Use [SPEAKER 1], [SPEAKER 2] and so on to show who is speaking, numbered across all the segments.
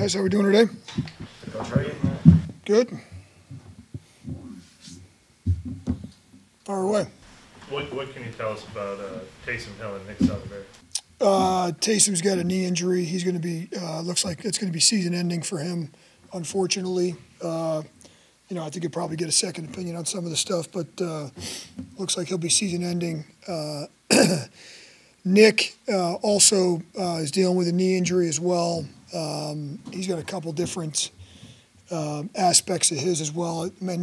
[SPEAKER 1] Guys, how are we doing today? Good. Fire away.
[SPEAKER 2] What can you tell us about Taysom Hill and Nick Southern?
[SPEAKER 1] Taysom's got a knee injury. He's going to be, looks like it's going to be season-ending for him, unfortunately. I think he'll probably get a second opinion on some of the stuff, but looks like he'll be season-ending. Nick also is dealing with a knee injury as well. He's got a couple different aspects of his as well. It may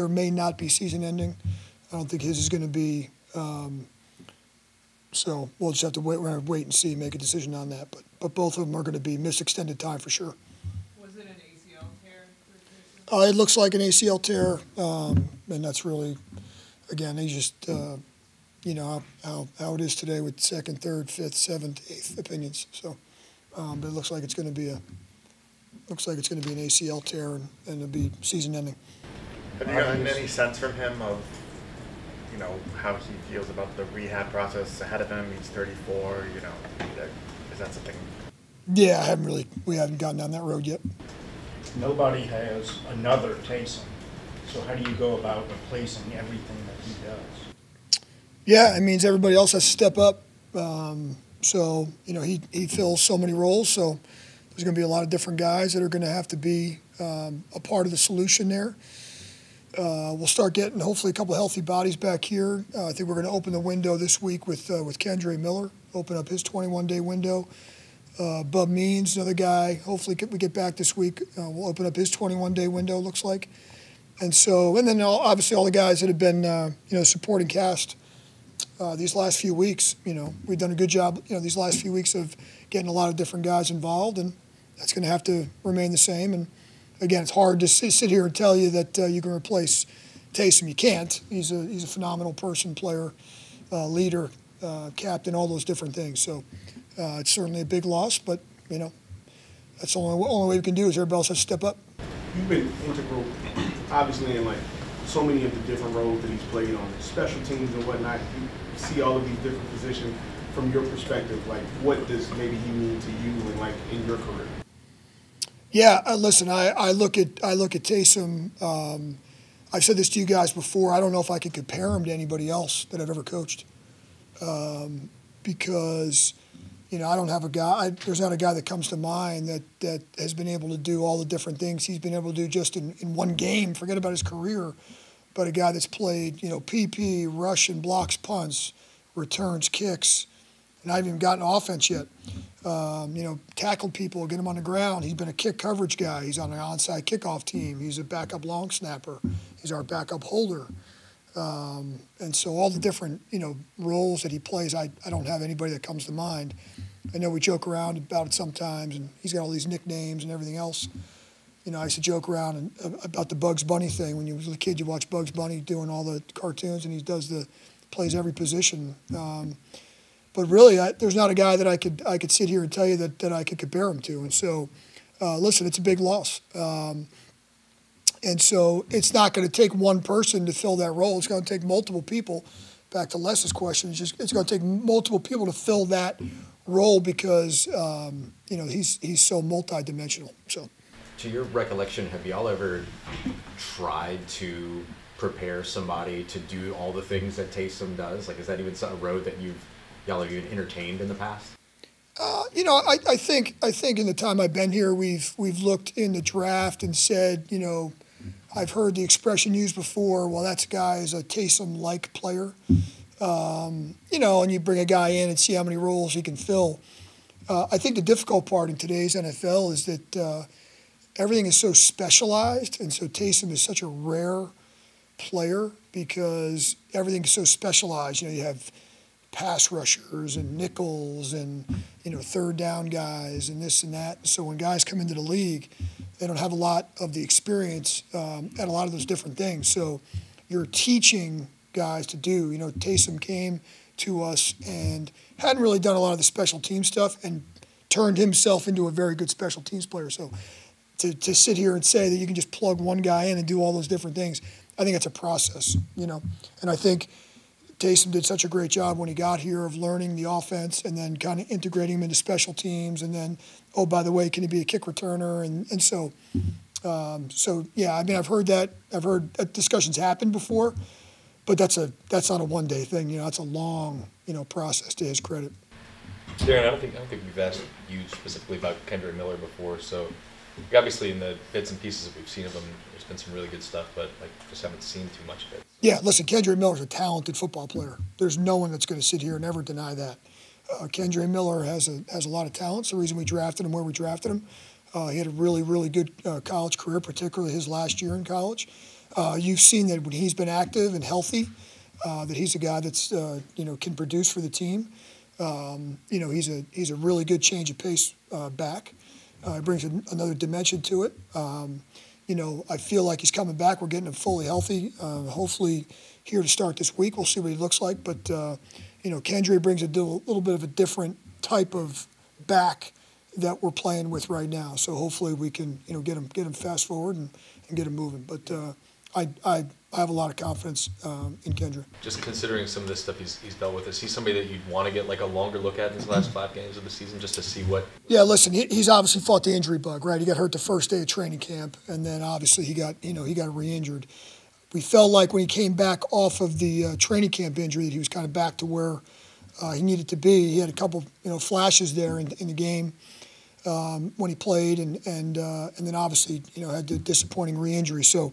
[SPEAKER 1] or may not be season-ending. I don't think his is going to be. So we'll just have to wait and see, make a decision on that. But both of them are going to be missed extended time for sure.
[SPEAKER 3] Was it an ACL tear?
[SPEAKER 1] It looks like an ACL tear, and that's really, again, he's just, how it is today with second, third, fifth, seventh, eighth opinions. So, but it looks like it's going to be an ACL tear, and it'll be season-ending.
[SPEAKER 4] Have you gotten any sense from him of, how he feels about the rehab process ahead of him? He's 34. Is that something?
[SPEAKER 1] Yeah, we haven't gotten down that road yet.
[SPEAKER 5] Nobody has another Taysom. So how do you go about replacing everything that he does?
[SPEAKER 1] Yeah, it means everybody else has to step up. He fills so many roles. So there's going to be a lot of different guys that are going to have to be a part of the solution there. We'll start getting hopefully a couple of healthy bodies back here. I think we're going to open the window this week with Kendre Miller, open up his 21-day window. Bub Means, another guy, hopefully we get back this week. We'll open up his 21-day window, looks like. And then obviously all the guys that have been, supporting cast these last few weeks. We've done a good job, these last few weeks of getting a lot of different guys involved, and that's going to have to remain the same. And again, it's hard to sit here and tell you that you can replace Taysom. You can't. He's a phenomenal person, player, leader, captain, all those different things. So it's certainly a big loss, but that's the only way we can do is everybody else has to step up.
[SPEAKER 6] You've been integral, obviously, in so many of the different roles that he's played on special teams and whatnot. You see all of these different positions from your perspective. What does maybe he mean to you and in your career?
[SPEAKER 1] Yeah, listen, I look at Taysom. I've said this to you guys before. I don't know if I could compare him to anybody else that I've ever coached, because I don't have a guy. There's not a guy that comes to mind that has been able to do all the different things he's been able to do just in one game. Forget about his career, but a guy that's played PP, rush and blocks, punts, returns, kicks, and I haven't even gotten offense yet. Tackled people, get them on the ground. He's been a kick coverage guy. He's on an onside kickoff team. He's a backup long snapper. He's our backup holder. And so all the different, roles that he plays, I don't have anybody that comes to mind. I know we joke around about it sometimes, and he's got all these nicknames and everything else. I used to joke around about the Bugs Bunny thing. When you was a kid, you watch Bugs Bunny doing all the cartoons, and he plays every position. But really, there's not a guy that I could sit here and tell you that I could compare him to. And so, listen, it's a big loss. And so it's not going to take one person to fill that role. It's going to take multiple people. Back to Les's question, it's going to take multiple people to fill that role because he's so multidimensional. So,
[SPEAKER 7] to your recollection, have y'all ever tried to prepare somebody to do all the things that Taysom does? Is that even a road that y'all have even entertained in the past?
[SPEAKER 1] I think in the time I've been here, we've looked in the draft and said, I've heard the expression used before. Well, that guy is a Taysom-like player, and you bring a guy in and see how many roles he can fill. I think the difficult part in today's NFL is that everything is so specialized, and so Taysom is such a rare player because everything is so specialized. You have pass rushers and nickels and third down guys and this and that. So when guys come into the league, they don't have a lot of the experience at a lot of those different things. So you're teaching guys to do. Taysom came to us and hadn't really done a lot of the special team stuff and turned himself into a very good special teams player. So to sit here and say that you can just plug one guy in and do all those different things, I think it's a process, And I think Taysom did such a great job when he got here of learning the offense and then kind of integrating him into special teams. And then, oh, by the way, can he be a kick returner? And so yeah, I mean, I've heard that discussions happened before, but that's not a one-day thing. You know, it's a long, process, to his credit.
[SPEAKER 8] Darren, I don't think we've asked you specifically about Kendra Miller before. So, obviously, in the bits and pieces that we've seen of him, there's been some really good stuff, but just haven't seen too much of it.
[SPEAKER 1] Yeah, listen, Kendra Miller's a talented football player. There's no one that's going to sit here and ever deny that. Kendra Miller has a lot of talent. It's the reason we drafted him where we drafted him. He had a really, really good college career, particularly his last year in college. You've seen that when he's been active and healthy, that he's a guy that's can produce for the team. He's a really good change of pace back. He brings another dimension to it. I feel like he's coming back. We're getting him fully healthy. Hopefully here to start this week. We'll see what he looks like. But, Kendra brings a little bit of a different type of back that we're playing with right now. So hopefully we can, get him fast forward and get him moving. But I have a lot of confidence in Kendra.
[SPEAKER 8] Just considering some of this stuff he's dealt with, is he somebody that you'd want to get a longer look at in his last 5 games of the season just to see what? Yeah,
[SPEAKER 1] listen, he's obviously fought the injury bug, right? He got hurt the first day of training camp, and then obviously he got re-injured. We felt like when he came back off of the training camp injury that he was kind of back to where he needed to be. He had a couple, flashes there in the game when he played, and then obviously, had the disappointing re-injury. So.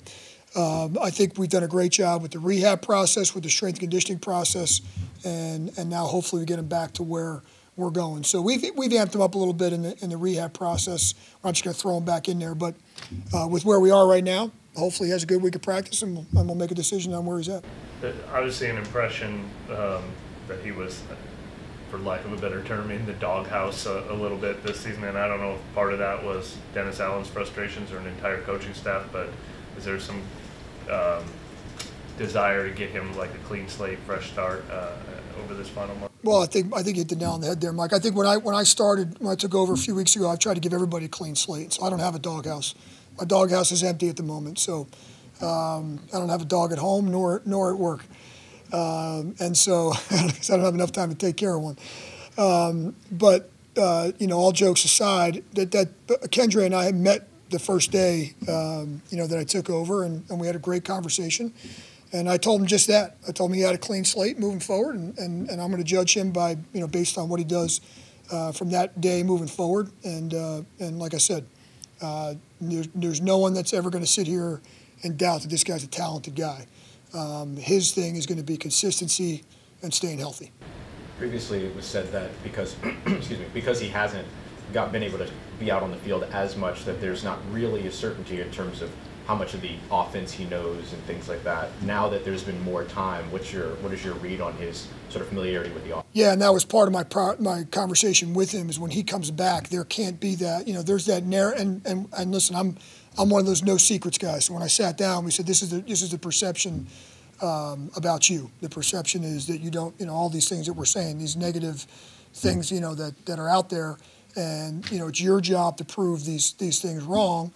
[SPEAKER 1] I think we've done a great job with the rehab process, with the strength conditioning process, and now hopefully we get him back to where we're going. So we've amped him up a little bit in the rehab process. We're not just going to throw him back in there, but with where we are right now, hopefully he has a good week of practice, and we'll make a decision on where he's at.
[SPEAKER 2] Obviously, an impression that he was, for lack of a better term, in the doghouse a little bit this season, and I don't know if part of that was Dennis Allen's frustrations or an entire coaching staff, but is there some desire to get him a clean slate, fresh start over this final month?
[SPEAKER 1] Well, I think you hit the nail on the head there, Mike. I think when I took over a few weeks ago, I tried to give everybody a clean slate. So I don't have a doghouse. My doghouse is empty at the moment. So I don't have a dog at home nor at work, and so I don't have enough time to take care of one. But all jokes aside, that Kendra and I had met the first day, that I took over, and we had a great conversation. And I told him just that. I told him he had a clean slate moving forward, and I'm going to judge him by, based on what he does from that day moving forward. And like I said, there's no one that's ever going to sit here and doubt that this guy's a talented guy. His thing is going to be consistency and staying healthy.
[SPEAKER 7] Previously, it was said that because he hasn't been able to be out on the field as much, that there's not really a certainty in terms of how much of the offense he knows and things like that. Now that there's been more time, what is your read on his sort of familiarity with the offense? Yeah, and that was part of my conversation with him, is when he comes back, there can't be that, there's that and listen, I'm one of those no secrets guys. So when I sat down, we said this is the perception about you. The perception is that you don't, all these things that we're saying, these negative things, that are out there. And, it's your job to prove these things wrong.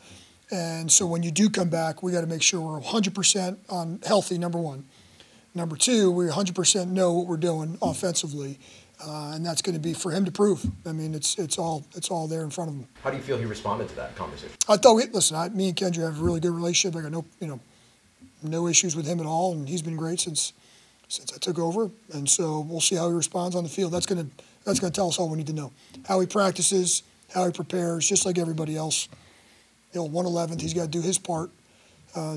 [SPEAKER 7] And so when you do come back, we got to make sure we're 100% on healthy, number one. Number two, we 100% know what we're doing offensively. And that's going to be for him to prove. I mean, it's all there in front of him. How do you feel he responded to that conversation?
[SPEAKER 1] I thought, me and Kendra have a really good relationship. I got no issues with him at all. And he's been great since I took over. And so we'll see how he responds on the field. That's going to tell us all we need to know. How he practices, how he prepares, just like everybody else. 111th, he's got to do his part,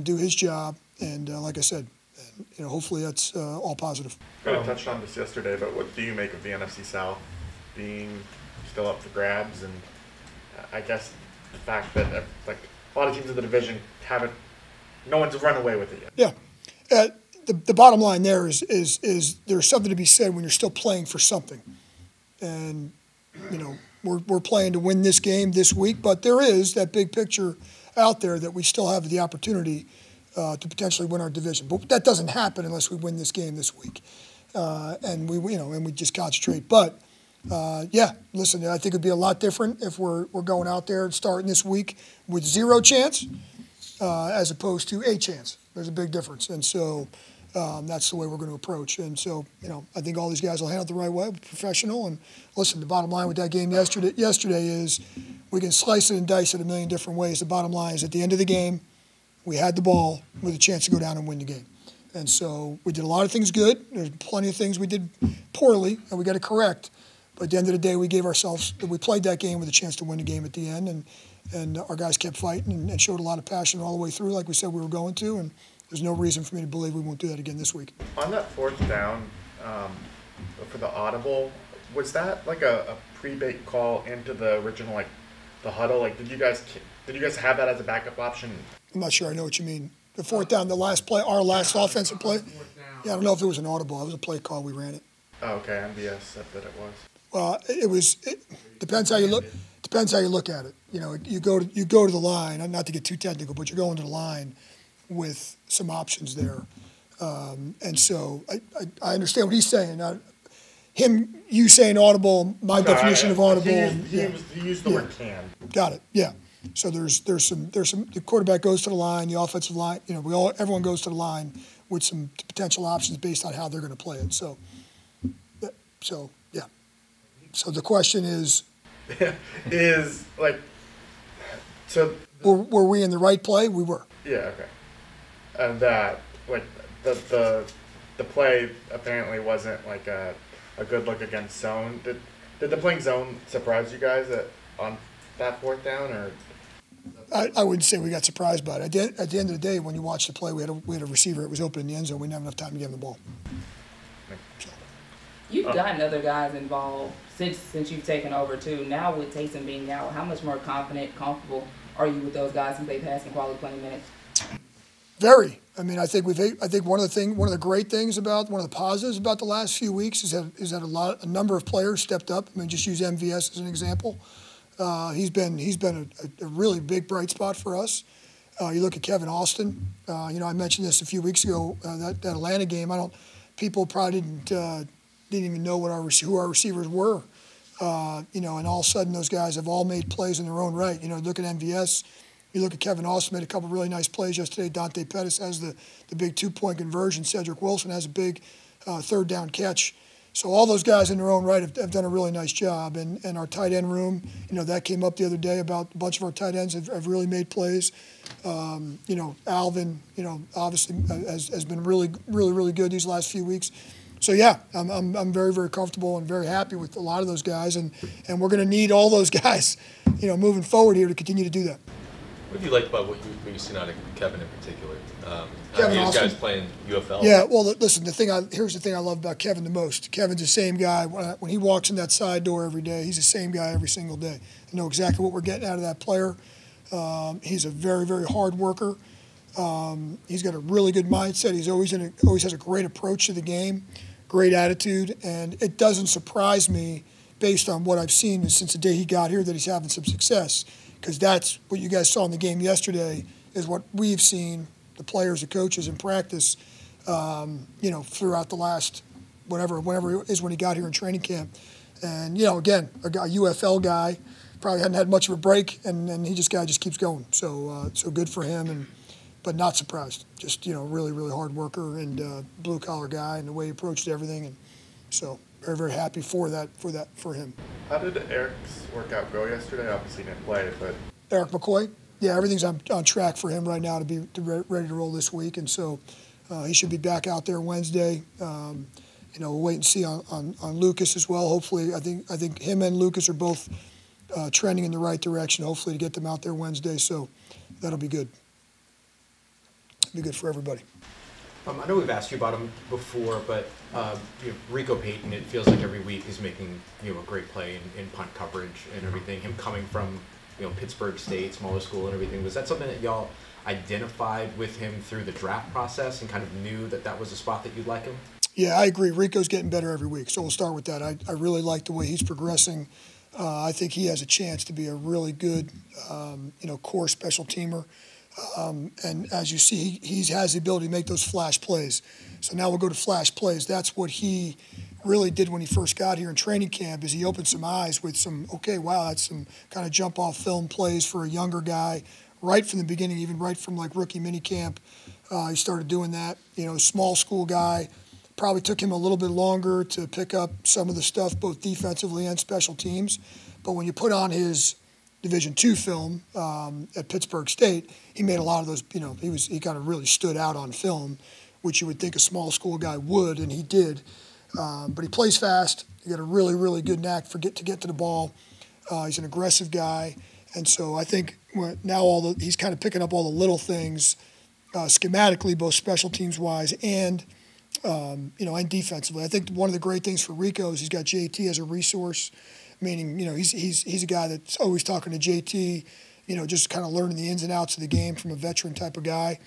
[SPEAKER 1] do his job, and like I said, hopefully that's all positive.
[SPEAKER 4] I kind of touched on this yesterday, but what do you make of the NFC South being still up for grabs? And I guess the fact that a lot of teams in the division no one's run away with it yet.
[SPEAKER 1] Yeah. The bottom line there is there's something to be said when you're still playing for something. And, we're playing to win this game this week, but there is that big picture out there that we still have the opportunity to potentially win our division. But that doesn't happen unless we win this game this week. And we just concentrate. But, listen, I think it'd be a lot different if we're going out there and starting this week with zero chance as opposed to a chance. There's a big difference. And so, that's the way we're going to approach. And so, I think all these guys will handle it the right way, professional. And listen, the bottom line with that game yesterday is we can slice it and dice it a million different ways. The bottom line is at the end of the game, we had the ball with a chance to go down and win the game. And so we did a lot of things good. There's plenty of things we did poorly, and we got to correct. But at the end of the day, we played that game with a chance to win the game at the end, and our guys kept fighting and showed a lot of passion all the way through, like we said we were going to. And there's no reason for me to believe we won't do that again this week.
[SPEAKER 4] On that fourth down for the audible, was that like a pre-baked call into the original the huddle? Did you guys have that as a backup option?
[SPEAKER 1] I'm not sure I know what you mean. The fourth down, the last play, our last offensive play. Yeah, I don't know if it was an audible. It was a play call. We ran it.
[SPEAKER 4] Oh, okay. MVS said that it was.
[SPEAKER 1] Well, it depends how you look. Depends how you look at it. You go to the line. Not to get too technical, but you're going to the line with some options there, and so I understand what he's saying. You saying audible, my definition of audible.
[SPEAKER 4] He used the word can.
[SPEAKER 1] Got it. Yeah. So there's some. The quarterback goes to the line, the offensive line. Everyone goes to the line with some potential options based on how they're going to play it. So yeah. So the question is, were we in the right play? We were.
[SPEAKER 4] Yeah. Okay. And that the play apparently wasn't a good look against zone. Did the playing zone surprise you guys on that fourth down, or?
[SPEAKER 1] I wouldn't say we got surprised by it. At the end of the day, when you watch the play, we had a receiver. It was open in the end zone. We didn't have enough time to get him the ball. So.
[SPEAKER 9] You've gotten other guys involved since you've taken over too. Now with Taysom being out, how much more comfortable are you with those guys since they've had some quality playing minutes?
[SPEAKER 1] Very. I mean, I think one of the great things one of the positives about the last few weeks is that a number of players stepped up. I mean, just use MVS as an example. He's been a really big bright spot for us. You look at Kevin Austin. I mentioned this a few weeks ago. That Atlanta game. People probably didn't even know who our receivers were. And all of a sudden those guys have all made plays in their own right. Look at MVS. You look at Kevin Austin, made a couple of really nice plays yesterday. Dante Pettis has the big 2-point conversion. Cedric Wilson has a big third down catch. So all those guys in their own right have done a really nice job. And our tight end room, that came up the other day about a bunch of our tight ends have really made plays. Alvin, obviously has been really, really, really good these last few weeks. So yeah, I'm very, very comfortable and very happy with a lot of those guys, and we're going to need all those guys, moving forward here to continue to do that.
[SPEAKER 8] What have you liked about what you've seen out of Kevin in particular?
[SPEAKER 1] Kevin
[SPEAKER 8] these
[SPEAKER 1] Austin.
[SPEAKER 8] guys playing UFL.
[SPEAKER 1] Yeah, well, listen, here's the thing I love about Kevin the most. Kevin's the same guy. When he walks in that side door every day, he's the same guy every single day. I know exactly what we're getting out of that player. He's a very, very hard worker. He's got a really good mindset. He's always has a great approach to the game, great attitude, and it doesn't surprise me based on what I've seen since the day he got here that he's having some success, because that's what you guys saw in the game yesterday is what we've seen, the players, the coaches in practice, throughout the last whenever it is when he got here in training camp. And, again, a UFL guy, probably hadn't had much of a break, and he just keeps going. So good for him, but not surprised. Just, really, really hard worker and blue-collar guy and the way he approached everything. And so very, very happy for him.
[SPEAKER 4] How did Eric's workout go yesterday? Obviously he didn't play, but...
[SPEAKER 1] Eric McCoy? Yeah, everything's on track for him right now to be ready to roll this week, and so he should be back out there Wednesday. We'll wait and see on Lucas as well. Hopefully, I think him and Lucas are both trending in the right direction. Hopefully, to get them out there Wednesday, so that'll be good. Be good for everybody.
[SPEAKER 7] I know we've asked you about him before, but Rico Payton, it feels like every week is making a great play in punt coverage and everything. Him coming from Pittsburgh State, smaller school and everything. Was that something that y'all identified with him through the draft process and kind of knew that was a spot that you'd like him?
[SPEAKER 1] Yeah, I agree. Rico's getting better every week, so we'll start with that. I really like the way he's progressing. I think he has a chance to be a really good, core special teamer. And as you see, he has the ability to make those flash plays. So now we'll go to flash plays. That's what he really did when he first got here in training camp, is he opened some eyes with that's some kind of jump-off film plays for a younger guy right from the beginning, even right from like rookie minicamp. He started doing that. Small school guy. Probably took him a little bit longer to pick up some of the stuff, both defensively and special teams. But when you put on his Division II film at Pittsburgh State, he made a lot of those. He kind of really stood out on film, which you would think a small school guy would, and he did. But he plays fast. He got a really, really good knack to get to the ball. He's an aggressive guy, and so I think now he's kind of picking up all the little things schematically, both special teams wise and and defensively. I think one of the great things for Rico is he's got JT as a resource, meaning he's a guy that's always talking to JT, just kind of learning the ins and outs of the game from a veteran type of guy.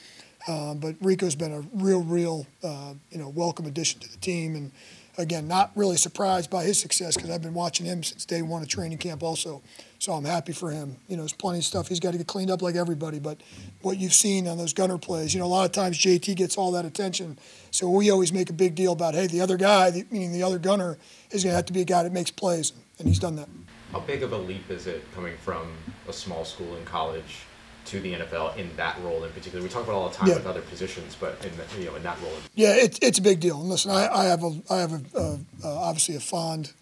[SPEAKER 1] But Rico's been a real welcome addition to the team, and again, not really surprised by his success because I've been watching him since day one of training camp also. So I'm happy for him. There's plenty of stuff he's got to get cleaned up like everybody, but what you've seen on those gunner plays, a lot of times JT gets all that attention. So we always make a big deal about, hey, the other guy, meaning the other gunner, is going to have to be a guy that makes plays, and he's done that.
[SPEAKER 7] How big of a leap is it coming from a small school in college to the NFL in that role in particular? We talk about it all the time with other positions, but in that role.
[SPEAKER 1] Yeah, it's a big deal. And listen, I have obviously a fond,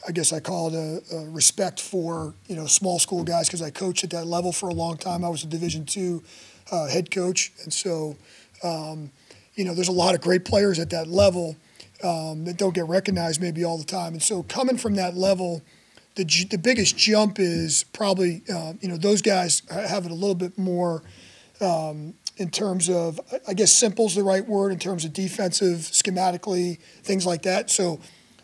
[SPEAKER 1] I guess I call it a respect for small school guys because I coached at that level for a long time. I was a Division II head coach, and so there's a lot of great players at that level that don't get recognized maybe all the time. And so coming from that level, the biggest jump is probably, those guys have it a little bit more in terms of, I guess simple's the right word, in terms of defensive, schematically, things like that. So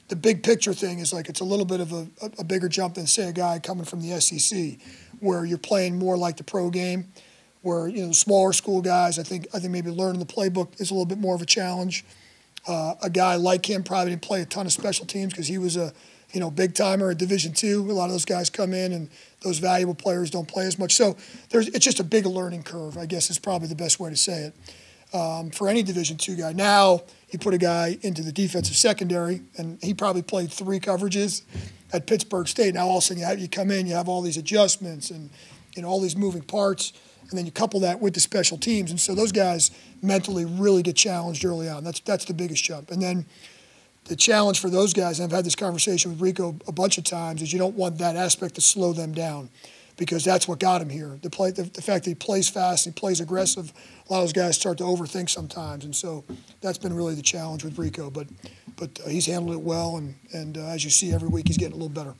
[SPEAKER 1] the big picture thing is it's a little bit of a bigger jump than, say, a guy coming from the SEC, where you're playing more like the pro game, where, smaller school guys, I think maybe learning the playbook is a little bit more of a challenge. A guy like him probably didn't play a ton of special teams because he was a big timer at Division II. A lot of those guys come in, and those valuable players don't play as much. So it's just a big learning curve, I guess is probably the best way to say it. For any Division II guy. Now you put a guy into the defensive secondary, and he probably played 3 coverages at Pittsburgh State. Now all of a sudden you come in, you have all these adjustments and all these moving parts, and then you couple that with the special teams. And so those guys mentally really get challenged early on. That's the biggest jump. And then the challenge for those guys, and I've had this conversation with Rico a bunch of times, is you don't want that aspect to slow them down because that's what got him here. The fact that he plays fast and he plays aggressive, a lot of those guys start to overthink sometimes. And so that's been really the challenge with Rico. But he's handled it well, and as you see every week, he's getting a little better.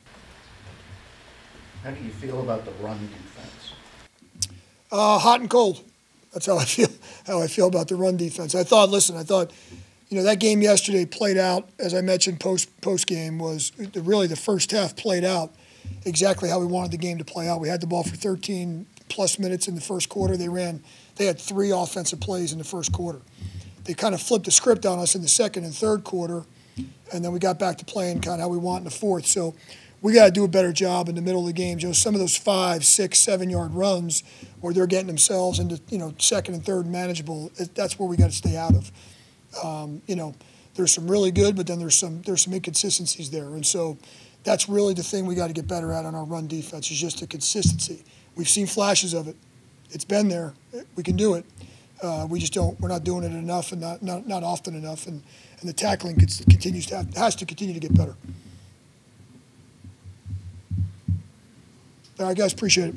[SPEAKER 5] How do you feel about the run defense?
[SPEAKER 1] Hot and cold. That's how I feel about the run defense. I thought that game yesterday played out, as I mentioned post game, was really the first half played out exactly how we wanted the game to play out. We had the ball for 13 plus minutes in the first quarter. They had 3 offensive plays in the first quarter. They kind of flipped the script on us in the second and third quarter, and then we got back to playing kind of how we want in the fourth. So we got to do a better job in the middle of the game. Some of those 5, 6, 7-yard runs where they're getting themselves into second and third manageable, that's where we got to stay out of. There's some really good, but then there's some inconsistencies there, and so that's really the thing we got to get better at on our run defense is just the consistency. We've seen flashes of it. It's been there. We can do it. We're not doing it enough and not often enough, and the tackling has to continue to get better. All right, guys, appreciate it.